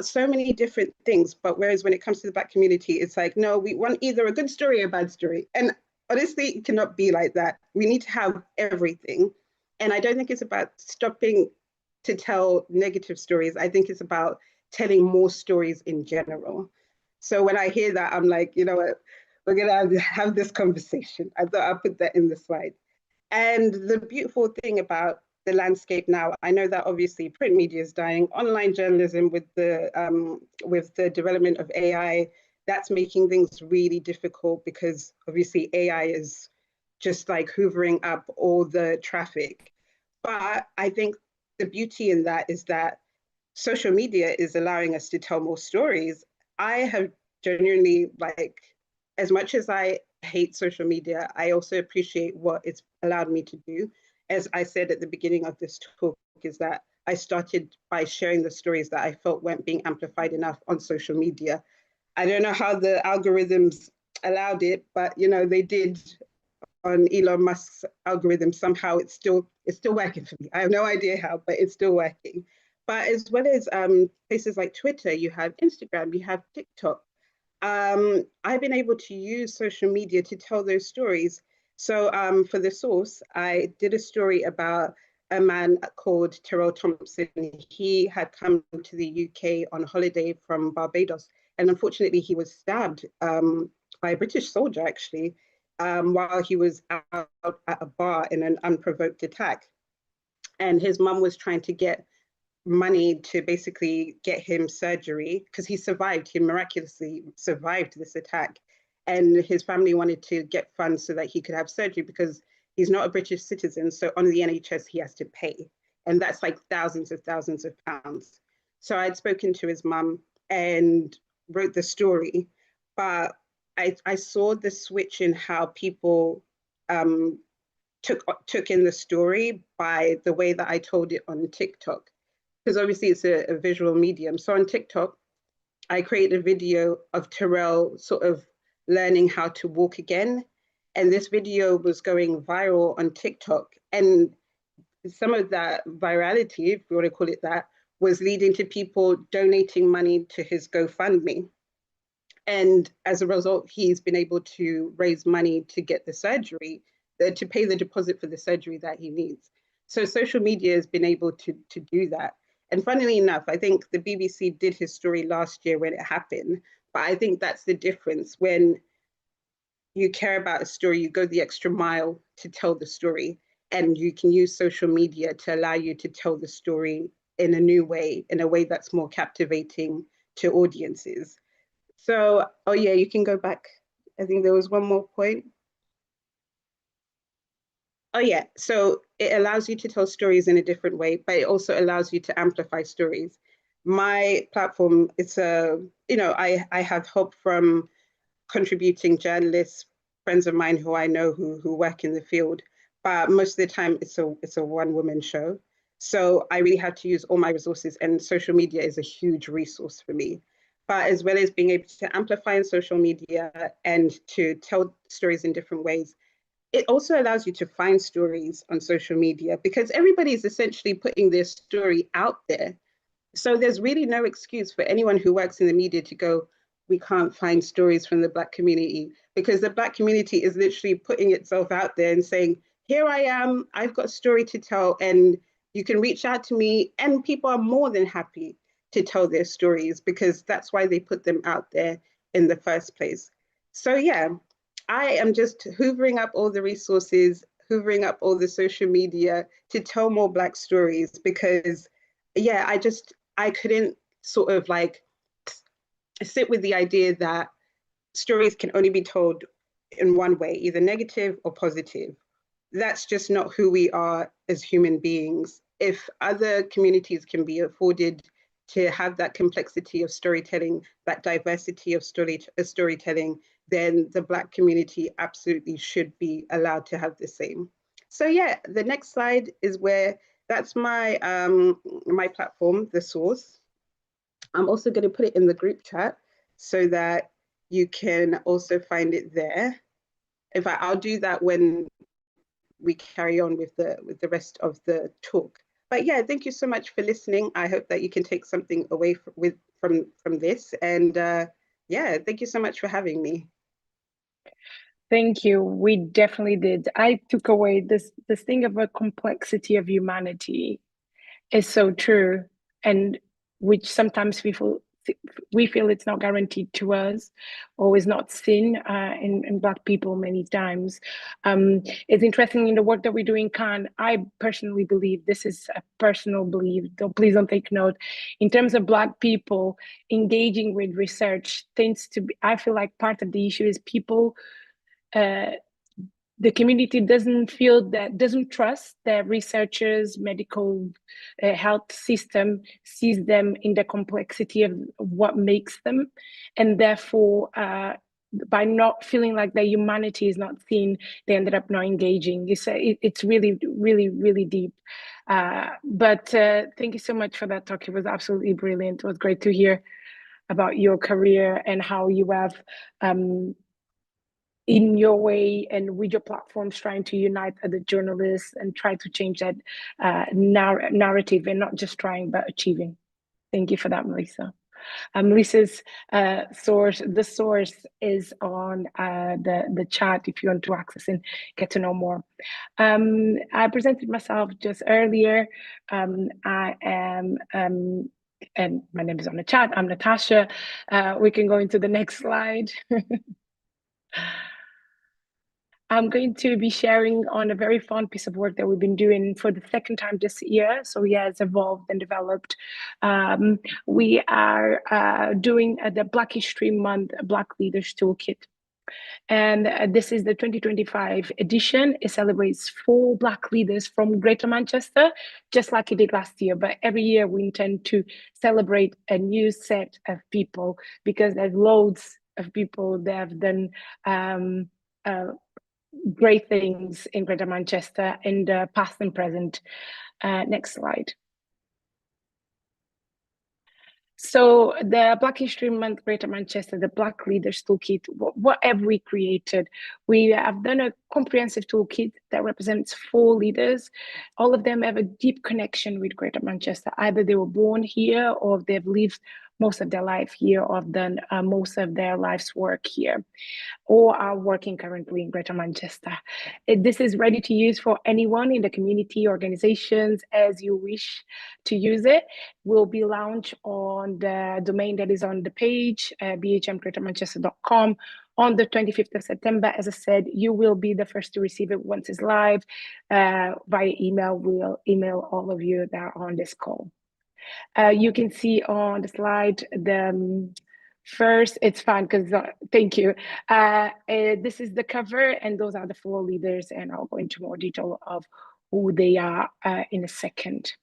so many different things. But whereas when it comes to the Black community, it's like, no, we want either a good story or a bad story. And honestly, it cannot be like that. We need to have everything. And I don't think it's about stopping to tell negative stories. I think it's about telling more stories in general. So when I hear that, I'm like, you know what, we're going to have this conversation. I thought I'll put that in the slide. And the beautiful thing about the landscape now, I know that obviously print media is dying. Online journalism with the development of AI, that's making things really difficult, because obviously AI is just like hoovering up all the traffic. But I think the beauty in that is that social media is allowing us to tell more stories. I have genuinely, like, as much as I hate social media, I also appreciate what it's allowed me to do. As I said at the beginning of this talk, is that I started by sharing the stories that I felt weren't being amplified enough on social media. I don't know how the algorithms allowed it, but they did on Elon Musk's algorithm. Somehow it's still working for me. I have no idea how, but it's still working. But as well as places like Twitter, you have Instagram, you have TikTok. I've been able to use social media to tell those stories. So for the source, I did a story about a man called Terrell Thompson. He had come to the UK on holiday from Barbados, and unfortunately he was stabbed by a British soldier, actually, while he was out at a bar in an unprovoked attack. And his mum was trying to get money to basically get him surgery, because he miraculously survived this attack. And his family wanted to get funds so that he could have surgery, because he's not a British citizen. So on the NHS, he has to pay. And that's like thousands of pounds. So I'd spoken to his mum and wrote the story. But I saw the switch in how people took in the story by the way that I told it on TikTok, because obviously it's a visual medium. So on TikTok, I created a video of Terrell sort of learning how to walk again. And this video was going viral on TikTok. And some of that virality, if you want to call it that, was leading to people donating money to his GoFundMe. And as a result, he's been able to raise money to get the surgery, to pay the deposit for the surgery that he needs. So social media has been able to do that. And funnily enough, I think the BBC did his story last year when it happened. But I think that's the difference. When you care about a story, you go the extra mile to tell the story. And you can use social media to allow you to tell the story in a new way, in a way that's more captivating to audiences. So, oh yeah, you can go back. I think there was one more point. Oh yeah, so it allows you to tell stories in a different way, but it also allows you to amplify stories. My platform, it's I have help from contributing journalists, friends of mine who I know who work in the field, but most of the time it's a one-woman show. So I really have to use all my resources, and social media is a huge resource for me. But as well as being able to amplify on social media and to tell stories in different ways, it also allows you to find stories on social media, because everybody is essentially putting their story out there. So there's really no excuse for anyone who works in the media to go, we can't find stories from the Black community, because the Black community is literally putting itself out there and saying, here I am, I've got a story to tell, and you can reach out to me, and people are more than happy to tell their stories, because that's why they put them out there in the first place. So yeah, I am just hoovering up all the resources, hoovering up all the social media to tell more Black stories, because yeah, I couldn't sort of like sit with the idea that stories can only be told in one way, either negative or positive. That's just not who we are as human beings. If other communities can be afforded to have that complexity of storytelling, that diversity of storytelling, then the Black community absolutely should be allowed to have the same. So yeah, the next slide is where that's my my platform, The Source. I'm also going to put it in the group chat so that you can also find it there. In fact, I'll do that when we carry on with the rest of the talk. But yeah, thank you so much for listening. I hope that you can take something away from this. And yeah, thank you so much for having me. Thank you. We definitely did. I took away this thing of a complexity of humanity is so true, and which sometimes we feel it's not guaranteed to us, or is not seen in Black people many times. It's interesting in the work that we do in CAHN. I personally believe, this is a personal belief, please don't take note, in terms of Black people engaging with research tends to be, I feel like part of the issue is people, the community doesn't trust that researchers, medical health system sees them in the complexity of what makes them, and therefore by not feeling like their humanity is not seen, they ended up not engaging. It's really, really, really deep. But thank you so much for that talk. It was absolutely brilliant. It was great to hear about your career and how you have in your way and with your platforms trying to unite other journalists and try to change that narrative, and not just trying but achieving. Thank you for that, Melissa. Melissa's source, the source is on the chat if you want to access and get to know more. I presented myself just earlier. I am and my name is on the chat. I'm Natasha. We can go into the next slide. I'm going to be sharing on a very fun piece of work that we've been doing for the second time this year. So yeah, it's evolved and developed. We are doing the Black History Month Black Leaders Toolkit. And this is the 2025 edition. It celebrates 4 Black leaders from Greater Manchester, just like it did last year. But every year we intend to celebrate a new set of people, because there's loads of people that have done great things in Greater Manchester in the past and present. Next slide. So the Black History Month Greater Manchester, the Black Leaders Toolkit, what have we created? We have done a comprehensive toolkit that represents 4 leaders. All of them have a deep connection with Greater Manchester. Either they were born here or they've lived most of their life here or have done most of their life's work here, or are working currently in Greater Manchester. This is ready to use for anyone in the community, organizations, as you wish to use it. Will be launched on the domain that is on the page, bhmgreatermanchester.com, on the 25th of September. As I said, you will be the first to receive it once it's live. Via email, we'll email all of you that are on this call. You can see on the slide the first, it's fine because thank you. This is the cover, and those are the 4 leaders, and I'll go into more detail of who they are in a second.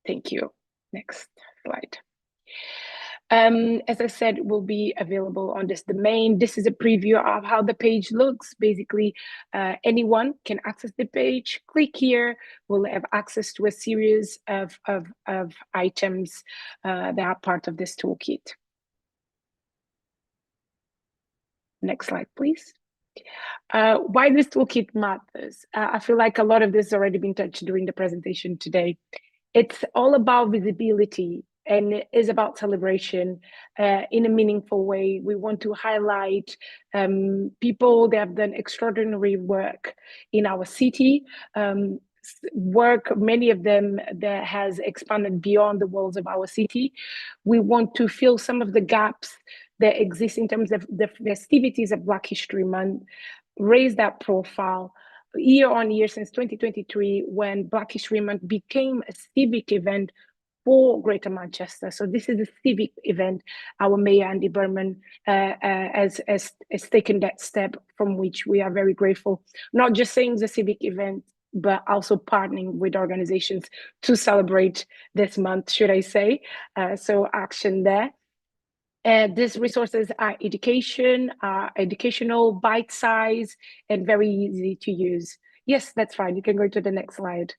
Thank you. Next slide. As I said, will be available on this domain. This is a preview of how the page looks. Basically, anyone can access the page. Click here, we'll have access to a series of items that are part of this toolkit. Next slide, please. Why this toolkit matters. I feel like a lot of this has already been touched during the presentation today. It's all about visibility, and it is about celebration in a meaningful way. We want to highlight people that have done extraordinary work in our city, work, many of them that has expanded beyond the walls of our city. We want to fill some of the gaps that exist in terms of the festivities of Black History Month, raise that profile year on year since 2023, when Black History Month became a civic event for Greater Manchester. So this is a civic event. Our Mayor, Andy Berman, has taken that step, from which we are very grateful. Not just saying it's a civic event, but also partnering with organizations to celebrate this month, should I say. So action there. These resources are educational, bite-sized, and very easy to use. Yes, that's fine. You can go to the next slide.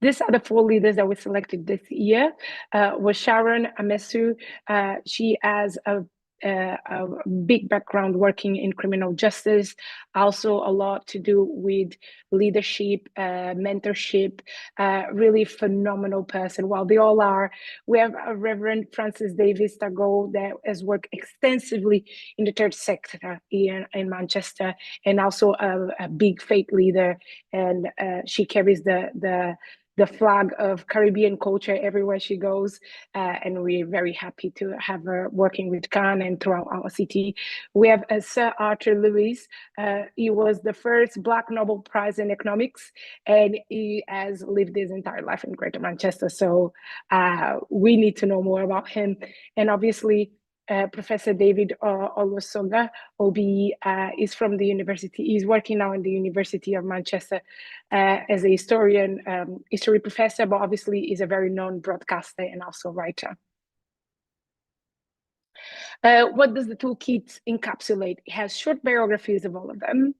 These are the 4 leaders that were selected this year. Was Sharon Amesu. She has a big background working in criminal justice, also a lot to do with leadership, mentorship, really phenomenal person. While they all are, we have a Reverend Francis Davis Tago that has worked extensively in the third sector in Manchester, and also a big faith leader, and she carries the flag of Caribbean culture everywhere she goes, and we're very happy to have her working with CAHN and throughout our city. We have Sir Arthur Lewis. He was the first Black Nobel Prize in economics, and he has lived his entire life in Greater Manchester, so we need to know more about him. And obviously, Professor David Olusoga OBE is from the university. He's working now in the University of Manchester as a historian, history professor, but obviously is a very known broadcaster and also writer. What does the toolkit encapsulate? It has short biographies of all of them.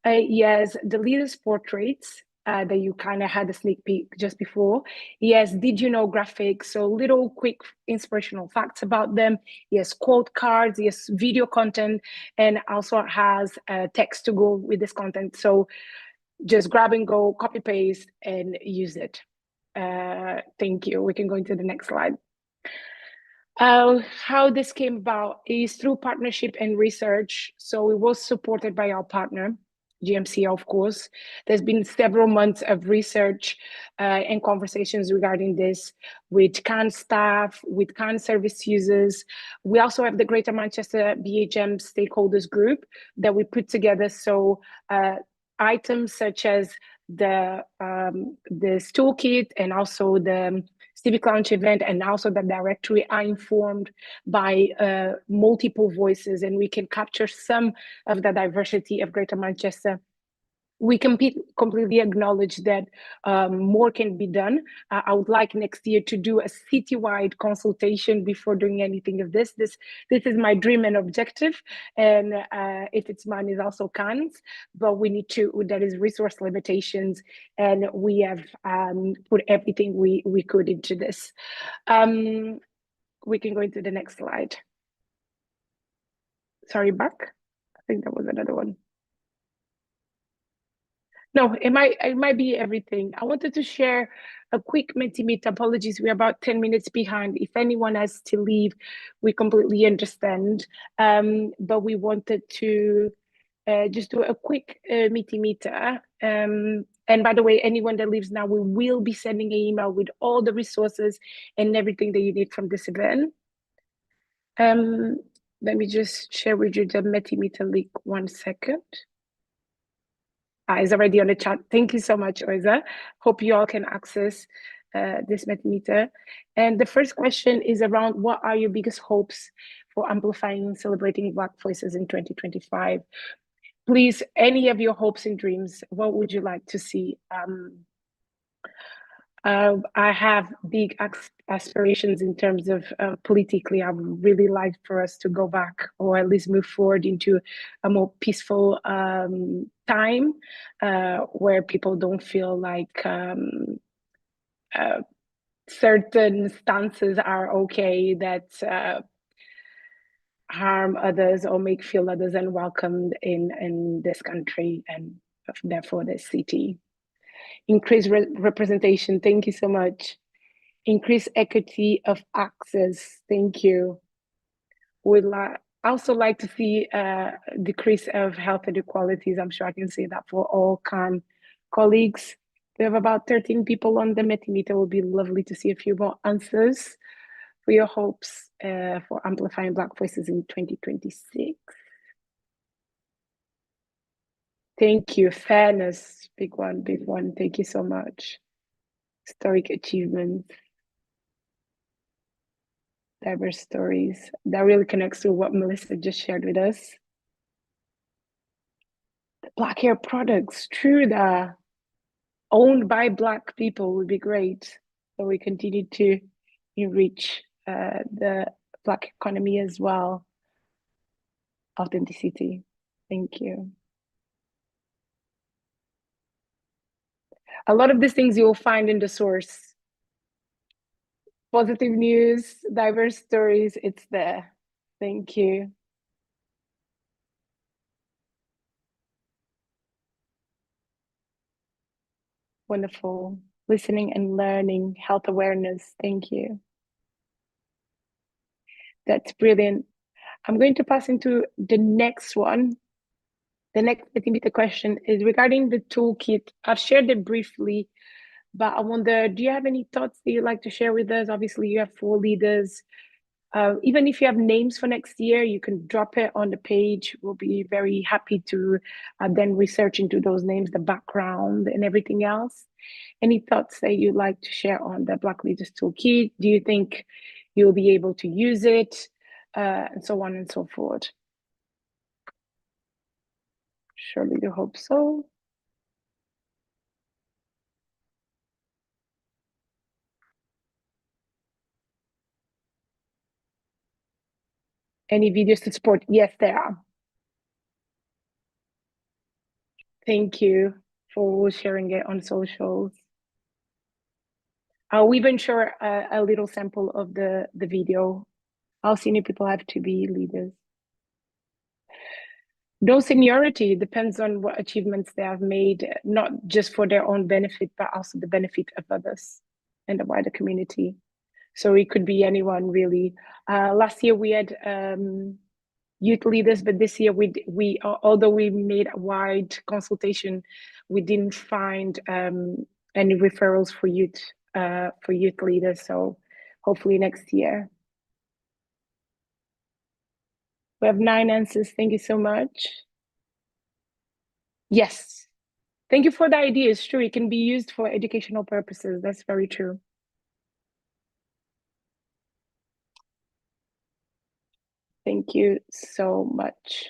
He has the leaders' portraits, that you kind of had a sneak peek just before. He has did you know graphics, so little quick inspirational facts about them. He has quote cards, he has video content, and also has text to go with this content. So just grab and go, copy paste, and use it. Thank you. We can go into the next slide. How this came about is through partnership and research. So it was supported by our partner, GMCA, of course. There's been several months of research and conversations regarding this with CAHN staff, with CAHN service users. We also have the Greater Manchester BHM stakeholders group that we put together. So items such as this toolkit and also the Civic Lounge event and also the directory are informed by multiple voices, and we can capture some of the diversity of Greater Manchester we completely acknowledge that more can be done. I would like next year to do a citywide consultation before doing anything of this. This is my dream and objective, and if it's mine, is also CAHN's. But we need to. There is resource limitations, and we have put everything we could into this. We can go into the next slide. Sorry, back. I think that was another one. No, it might be everything. I wanted to share a quick Mentimeter. Apologies, we're about 10 minutes behind. If anyone has to leave, we completely understand. But we wanted to just do a quick Mentimeter. And by the way, anyone that leaves now, we will be sending an email with all the resources and everything that you need from this event. Let me just share with you the Mentimeter link 1 second. Is already on the chat. Thank you so much, Oiza. Hope you all can access this Mentimeter. And the first question is around what are your biggest hopes for amplifying and celebrating Black voices in 2025? Please, any of your hopes and dreams, what would you like to see? I have big aspirations in terms of politically. I would really like for us to go back, or at least move forward into a more peaceful time where people don't feel like certain stances are okay that harm others or make feel others unwelcomed in this country and therefore this city. Increased representation, thank you so much. Increase equity of access, thank you. We'd also like to see a decrease of health inequalities. I'm sure I can say that for all CAHN colleagues. We have about 13 people on the Mentimeter. It would be lovely to see a few more answers for your hopes for amplifying Black voices in 2026. Thank you. Fairness, big one, big one. Thank you so much. Historic achievements. Diverse stories. That really connects to what Melissa just shared with us. The Black hair products, true, that owned by Black people would be great. So we continue to enrich the Black economy as well. Authenticity. Thank you. A lot of these things you will find in the source. Positive news, diverse stories, it's there. Thank you. Wonderful. Listening and learning, health awareness. Thank you. That's brilliant. I'm going to pass into the next one. The next Mentimeter question is regarding the toolkit. I've shared it briefly, but I wonder, do you have any thoughts that you'd like to share with us? Obviously, you have 4 leaders. Even if you have names for next year, you can drop it on the page. We'll be very happy to then research into those names, the background and everything else. Any thoughts that you'd like to share on the Black Leaders Toolkit? Do you think you'll be able to use it? And so on and so forth. Surely do hope so. Any videos to support? Yes, there are. Thank you for sharing it on socials. I'll even share a little sample of the video. How senior people have to be leaders. No seniority depends on what achievements they have made, not just for their own benefit, but also the benefit of others and the wider community. So it could be anyone really. Last year we had youth leaders, but this year we although we made a wide consultation, we didn't find any referrals for youth leaders. So hopefully next year. We have 9 answers. Thank you so much. Yes. Thank you for the idea. It's true. It can be used for educational purposes. That's very true. Thank you so much.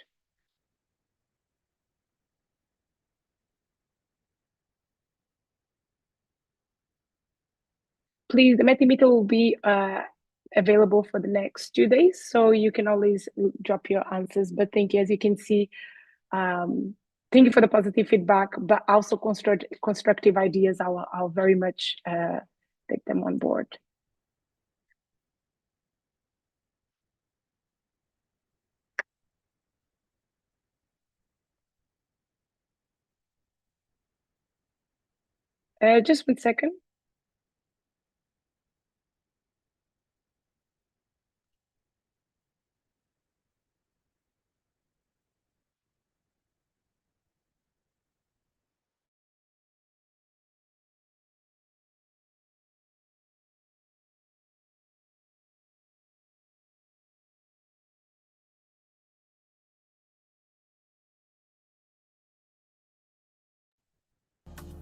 please, the Metimeter will be available for the next 2 days, so you can always drop your answers. But thank you, as you can see, thank you for the positive feedback, but also constructive ideas. I'll very much take them on board. Just 1 second.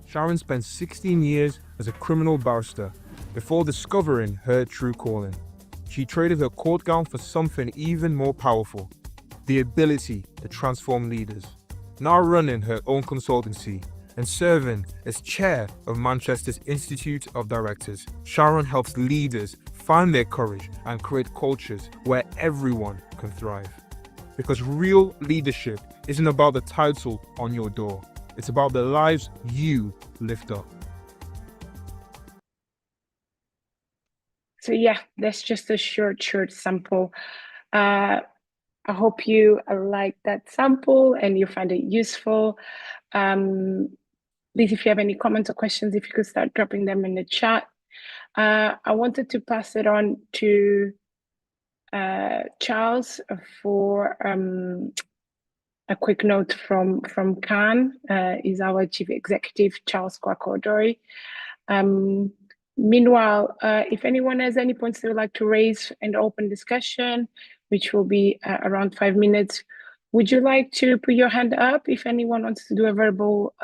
Sharon spent 16 years as a criminal barrister before discovering her true calling. She traded her court gown for something even more powerful, the ability to transform leaders. Now running her own consultancy and serving as chair of Manchester's Institute of Directors, Sharon helps leaders find their courage and create cultures where everyone can thrive. Because real leadership isn't about the title on your door. It's about the lives you lift up. So yeah, that's just a short sample. I hope you like that sample and you find it useful. Please, if you have any comments or questions, if you could start dropping them in the chat. I wanted to pass it on to Charles for a quick note from CAHN. Is our Chief Executive, Charles Kwakodori. Meanwhile, if anyone has any points they would like to raise in the open discussion, which will be around 5 minutes, would you like to put your hand up if anyone wants to do a verbal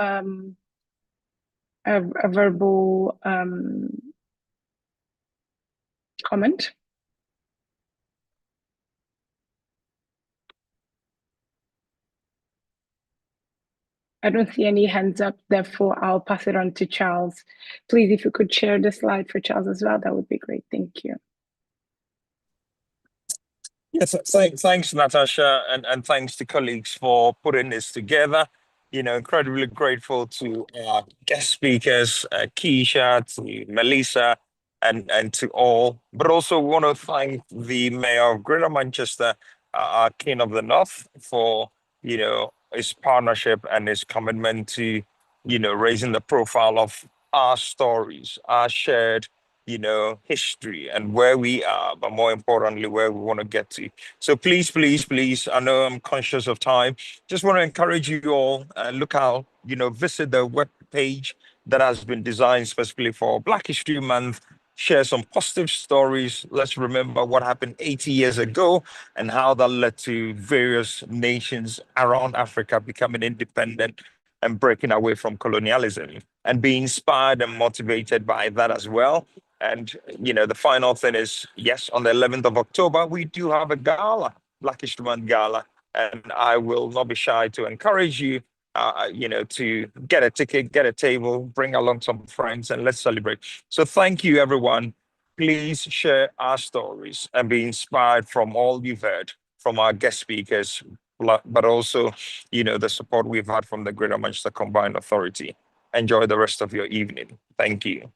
comment? I don't see any hands up, therefore I'll pass it on to Charles. Please, if you could share the slide for Charles as well, that would be great. Thank you. Yes, thanks, Natasha, and thanks to colleagues for putting this together. You know, incredibly grateful to our guest speakers, Keisha, to Melissa, and to all. But also want to thank the Mayor of Greater Manchester, our King of the North, for, you know, his partnership and his commitment to, you know, raising the profile of our stories, our shared, you know, history and where we are, but more importantly, where we want to get to. So please, I know I'm conscious of time. Just want to encourage you all, look out, you know, visit the web page that has been designed specifically for Black History Month. Share some positive stories. Let's remember what happened 80 years ago and how that led to various nations around Africa becoming independent and breaking away from colonialism, and be inspired and motivated by that as well. And, you know, the final thing is, yes, on the 11th of October, we do have a gala, Black History Month gala. And I will not be shy to encourage you, you know, to get a ticket, get a table, bring along some friends, and let's celebrate. So thank you, everyone. Please share our stories and be inspired from all you've heard from our guest speakers, but also, you know, the support we've had from the Greater Manchester Combined Authority. Enjoy the rest of your evening. Thank you.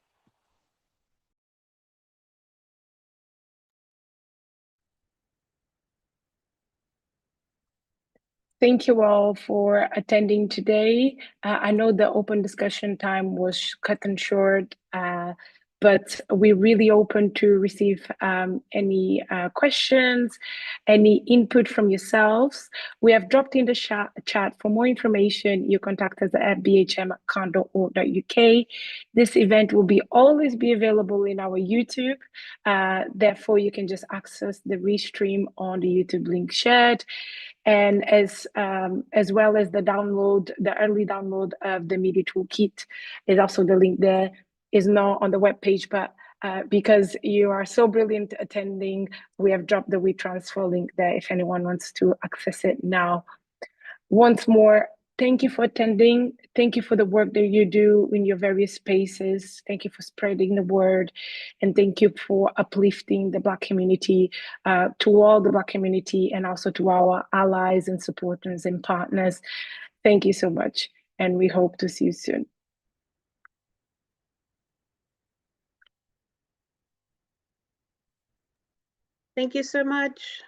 Thank you all for attending today. I know the open discussion time was cut and short, but we're really open to receive any questions, any input from yourselves. We have dropped in the chat. For more information, you contact us at bhm.can.org.uk. This event will always be available in our YouTube. Therefore, you can just access the restream on the YouTube link shared. And as well as the early download of the Media Toolkit is also the link there. Is not on the webpage, but because you are so brilliant attending, we have dropped the WeTransfer link there if anyone wants to access it now. Once more, thank you for attending. Thank you for the work that you do in your various spaces. Thank you for spreading the word. And thank you for uplifting the Black community, to all the Black community, and also to our allies and supporters and partners. Thank you so much. And we hope to see you soon. Thank you so much.